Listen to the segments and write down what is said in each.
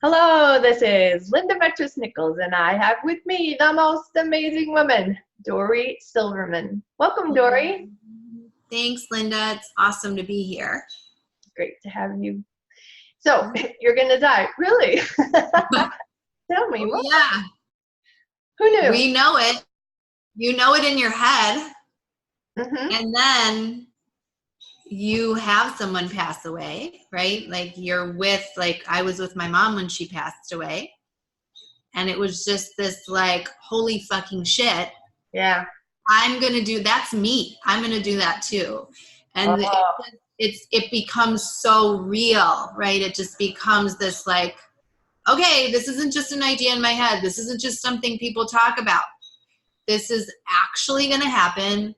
Hello, this is Linda Vettrus-Nichols, and I have with me the most amazing woman, Dory Silverman. Welcome, Dory. Thanks, Linda. It's awesome to be here. Great to have you. So, you're going to die. Really? Tell me more. Yeah. Who knew? We know it. You know it in your head. Mm-hmm. And then you have someone pass away, right? Like I was with my mom when she passed away. And it was just this like, holy fucking shit. Yeah. That's me. I'm going to do that too. And Oh. it becomes so real, right? It just becomes this like, okay, this isn't just an idea in my head. This isn't just something people talk about. This is actually going to happen.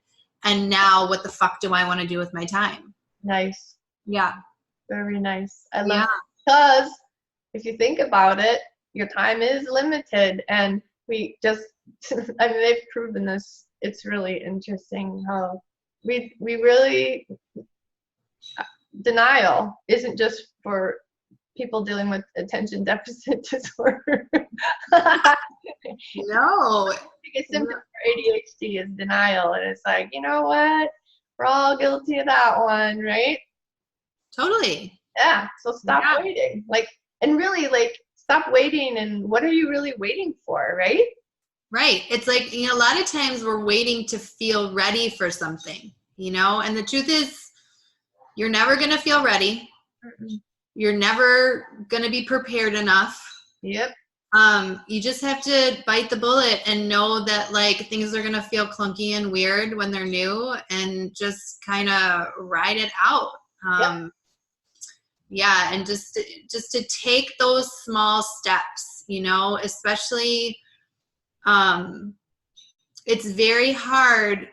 And now what the fuck do I want to do with my time? Nice. Yeah. Very nice. I love it. Because if you think about it, your time is limited. And we just, I mean, they've proven this. It's really interesting how we really, denial isn't just for people dealing with attention deficit disorder. No. The biggest symptom for ADHD is denial. And it's like, you know what? We're all guilty of that one, right? Totally. Yeah. So stop waiting. And really, stop waiting. And what are you really waiting for, right? Right. It's like, a lot of times we're waiting to feel ready for something, and the truth is you're never going to feel ready. Mm-mm. You're never going to be prepared enough. Yep. You just have to bite the bullet and know that things are going to feel clunky and weird when they're new and just kind of ride it out. Yep. Yeah. And just to take those small steps, especially, it's very hard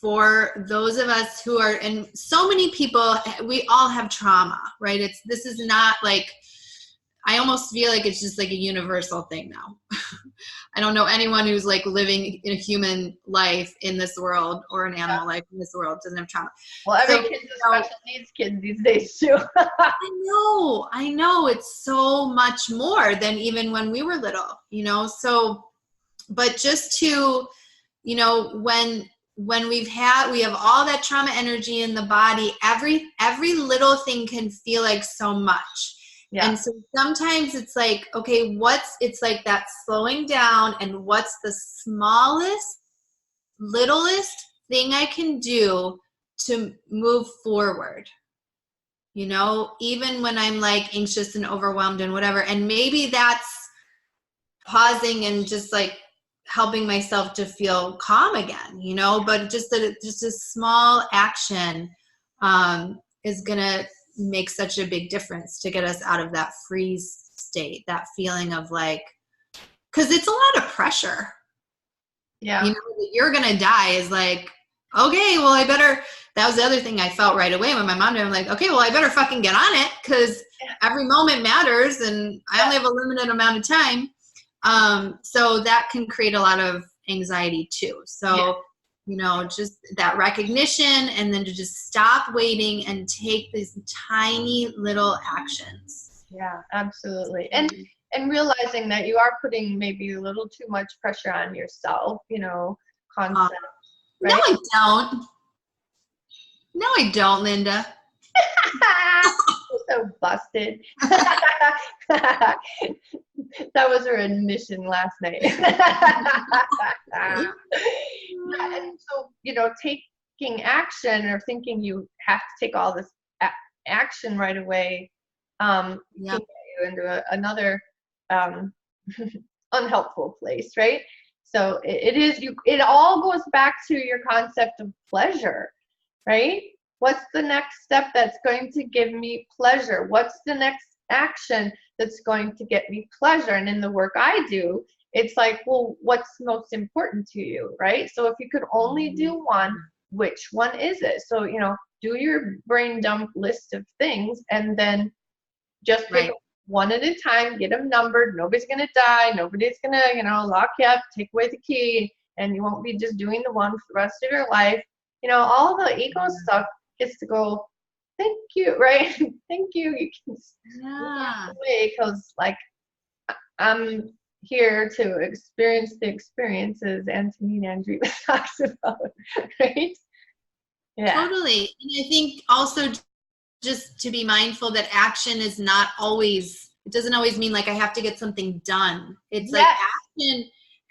for those of us who are, and so many people, we all have trauma, right? This is not I almost feel like it's just a universal thing now. I don't know anyone who's living in a human life in this world or an animal life in this world doesn't have trauma. Well, every kid's a special needs kid these days too. I know. It's so much more than even when we were little, so, but just to, when we have all that trauma energy in the body, every little thing can feel like so much. Yeah. And so sometimes it's okay, it's like that slowing down and what's the smallest, littlest thing I can do to move forward, even when I'm anxious and overwhelmed and whatever. And maybe that's pausing and just helping myself to feel calm again, but just a small action is going to make such a big difference to get us out of that freeze state, that feeling of because it's a lot of pressure. Yeah. That you're going to die is okay, well, that was the other thing I felt right away when my mom died. I'm okay, well, I better fucking get on it because every moment matters and I only have a limited amount of time. So that can create a lot of anxiety too. So, just that recognition and then to just stop waiting and take these tiny little actions. Yeah, absolutely. And realizing that you are putting maybe a little too much pressure on yourself, concept. Right? No, I don't. No, I don't, Linda. So busted. That was her admission last night. And so, taking action or thinking you have to take all this action right away can get you into another unhelpful place, right? So it all goes back to your concept of pleasure, right? What's the next step that's going to give me pleasure? What's the next action that's going to get me pleasure? And in the work I do, it's well, what's most important to you, right? So if you could only do one, which one is it? So, do your brain dump list of things and then just pick one at a time, get them numbered. Nobody's going to die. Nobody's going to, lock you up, take away the key, and you won't be just doing the one for the rest of your life. All the ego stuff gets to go, thank you, right? Thank you. You can walk away because I'm here to experience the experiences Antonina Andreeva talks about, right? Yeah. Totally. And I think also just to be mindful that action is not always, it doesn't always mean like I have to get something done. It's like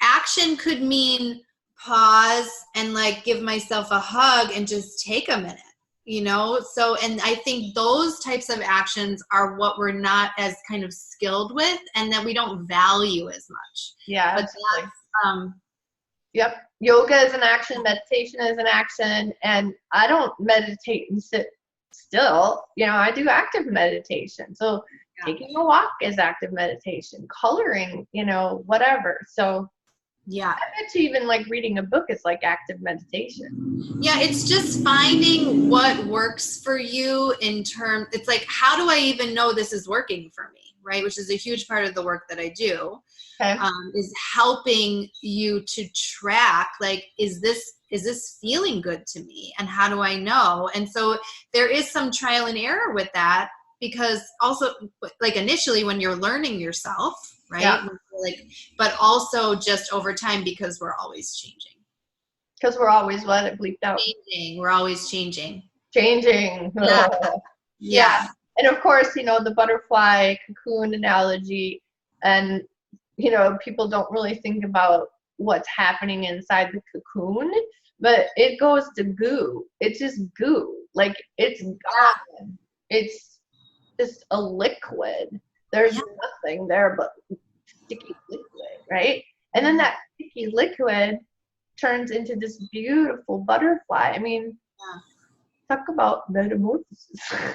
action could mean pause and like give myself a hug and just take a minute, you know? So, and I think those types of actions are what we're not as kind of skilled with and that we don't value as much. Yeah, but absolutely. that's, Yep. Yoga is an action, meditation is an action, and I don't meditate and sit still. You know, I do active meditation. So taking a walk is active meditation, coloring, you know, whatever. So yeah, I bet you even like reading a book is like active meditation. Yeah, it's just finding what works for you in terms, it's like, how do I even know this is working for me, right? Which is a huge part of the work that I do, is helping you to track, like, is this feeling good to me? And how do I know? And so there is some trial and error with that, because also like initially when you're learning yourself, right? Yeah. Like, but also just over time, because we're always changing. Because we're always what? It bleeped out. Changing. We're always changing. Changing. Yeah. Yeah. And of course, you know, the butterfly cocoon analogy, and, you know, people don't really think about what's happening inside the cocoon, but it goes to goo. It's just goo. Like, it's gone. It's just a liquid. There's nothing there but sticky liquid, right? And then that sticky liquid turns into this beautiful butterfly. I mean, talk about metamorphosis.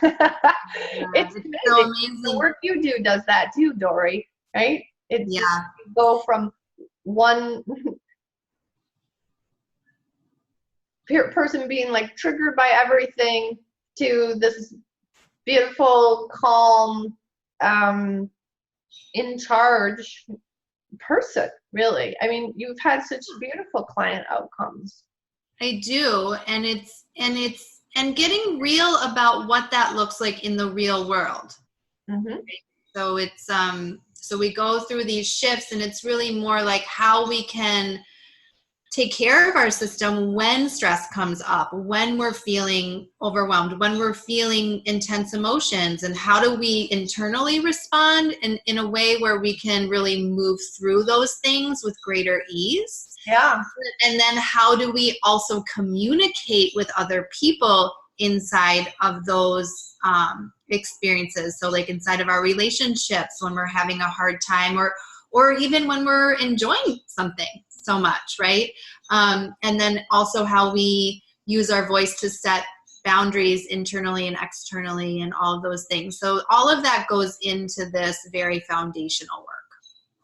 It's amazing. So amazing. The work you do does that too, Dory, right? It's you go from one person being like triggered by everything to this beautiful, calm, in charge person, really. I mean, you've had such beautiful client outcomes. I do, and getting real about what that looks like in the real world. Mm-hmm. So it's so we go through these shifts, and it's really more like how we can take care of our system when stress comes up, when we're feeling overwhelmed, when we're feeling intense emotions, and how do we internally respond in a way where we can really move through those things with greater ease. Yeah. And then how do we also communicate with other people inside of those experiences? So like inside of our relationships when we're having a hard time, or even when we're enjoying something so much, right? And then also how we use our voice to set boundaries internally and externally and all of those things. So all of that goes into this very foundational work.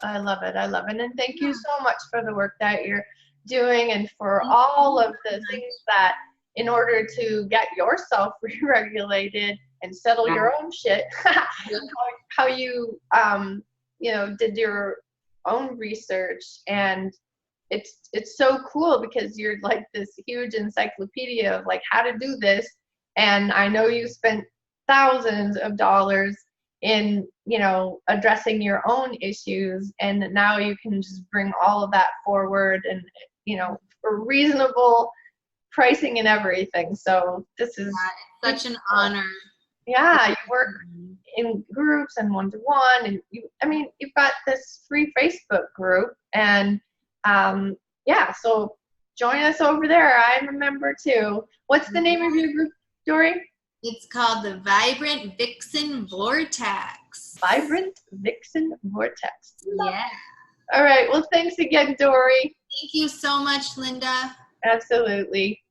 I love it. I love it. And thank you so much for the work that you're doing and for all of the things that in order to get yourself re-regulated and settle your own shit, how you, you know, did your own research. And it's so cool because you're like this huge encyclopedia of like how to do this. And I know you spent thousands of dollars in, you know, addressing your own issues, and now you can just bring all of that forward and, you know, for reasonable pricing and everything. So this is such an honor. Yeah, you work in groups and one-to-one, and you've got this free Facebook group, and yeah, so join us over there. I'm a member too. What's the name of your group, Dory? It's called the Vibrant Vixen Vortex. Vibrant Vixen Vortex. Yeah. All right. Well, thanks again, Dory. Thank you so much, Linda. Absolutely.